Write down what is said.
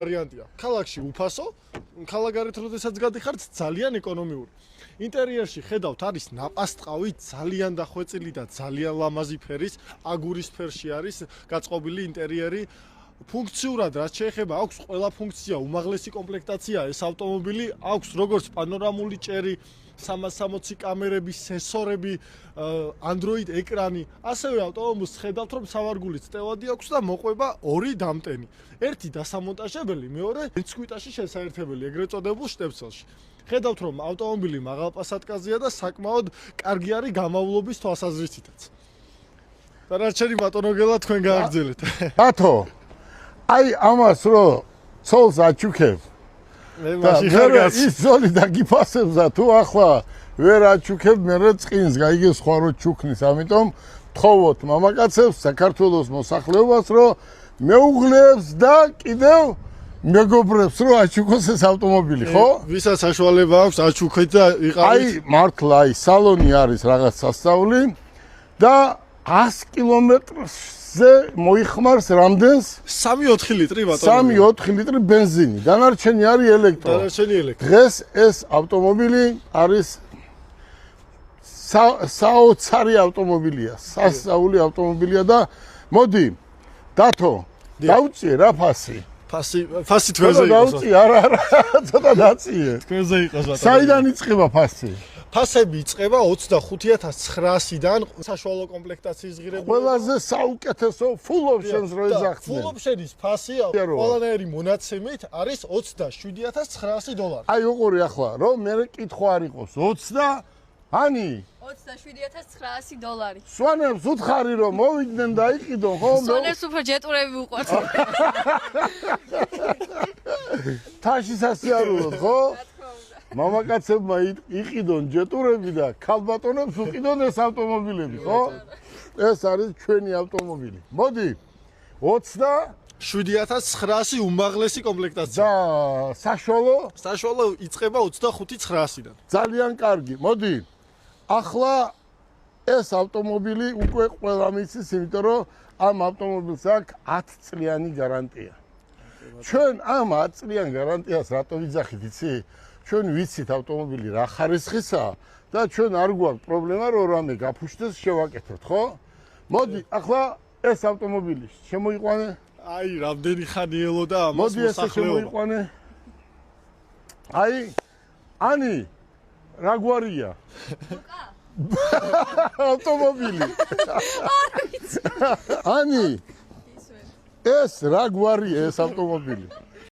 ვარიანტია. ქალაქში უფასო, ქალაქგარეთ როდესაც გადიხართ ძალიან ეკონომიური. ინტერიერში ხედავთ არის ნაპასტყავი ძალიან დახვეწილი და ძალიან ლამაზი ფერის, აგურის ფერში არის გაწყობილი ინტერიერი. ფუნქციურად რაც შეეხება აქვს ყველა ფუნქცია, უმაღლესი კომპლექტაცია ეს ავტომობილი, აქვს როგორც პანორამული ჭერი, 360 კამერები, სენსორები, Android ეკრანი, ასევე ავტომობილს ხედავთ რომ სავარგულით წევადი აქვს და მოყვება ორი დამტენი. ერთი დასამონტაჟებელი, მეორე სკვიტაში შესაერთებელი, ეგრეთ წოდებულ შტეფსელში. ხედავთ რომ ავტომობილი მაღალპასატკაზია და საკმაოდ კარგი არის გამავლობის თვალსაზრისითაც. და რაც შენი ბატონოგელა თქვენ გააგრძელეთ. ბათო აი ამას რო ცოლს აჩუქებ ის ზოლი დაგიფასებს და თუ ახლა ვერ აჩუქებ მე წინს გაიგეს სხვა რო ჩუქნის ამიტომ თხოვოთ მამაკაცებს საქართველოს მოსახლეობას რომ მეუღლეებს და კიდევ მეგობრებს რომ აჩუქოს ეს ავტომობილი ხო? ვისაც საშუალება აქვს აჩუქეთ და იყავით. აი მართლა აი სალონი არის რაღაც სასწაული და 100 კილომეტრზე მოიხმარს რამდენს? 3-4 ლიტრი ბატონო. 3-4 ლიტრი ბენზინი. დანარჩენი არის ელექტრო. დანარჩენი ელექტრო. დღეს ეს ავტომობილი არის საოცარი ავტომობილია, სასწაული ავტომობილია და მოდი დათო დავუწიე რა ფასი. ფასი თქვენზე იყოს. დავუწიე, არა, ცოტა დაწიე. თქვენზე იყოს ბატონო. საიდან იწყება ფასი? ფასები იწყება 25900-დან საშუალო კომპლექტაციის ღირებულება. ყველაზე საუკეთესო full options რო ეძახდნენ. Full option-ის ფასი ყველანაირი მონაცემით არის $27900. აი უყური ახლა რომ მე კითხვა არ იყოს 20 ანი $27900. სვანებს უთხარი რომ მოვიდნენ და იყიდონ ხო? სვანებს უფრო ჯეტურები უყვართ. თაში სასიარულოდ ხო? მამაკაცებმა იყიდონ ჯეტურები და ქალბატონებს უყიდონ ეს ავტომობილები, ხო? ეს არის ჩვენი ავტომობილი. მოდი 27900 უმაღლესი კომპლექტაცია. და საშუალო იწყება 25900-დან. ძალიან კარგი. მოდი. ახლა ეს ავტომობილი უკვე ყველა მიცის, იმიტომ რომ ამ ავტომობილს აქვს 10 წლიანი გარანტია. ჩვენ ამ 10 წლიან გარანტიას რატო ვიძახით, იცი? ჩვენ ვიცით ავტომობილი რა ხარისხისაა და ჩვენ არ გვაქვს პრობლემა რომ რამე გაფუშდეს შევაკეთოთ, ხო? მოდი, ახლა ეს ავტომობილი შემოიყვანე. აი, რამდენი ხანი ელოდა ამას მოდი ესე შემოიყვანე. აი, ანი, რა გვარია? ავტომობილი. ანი, ეს რა გვარია ეს ავტომობილი?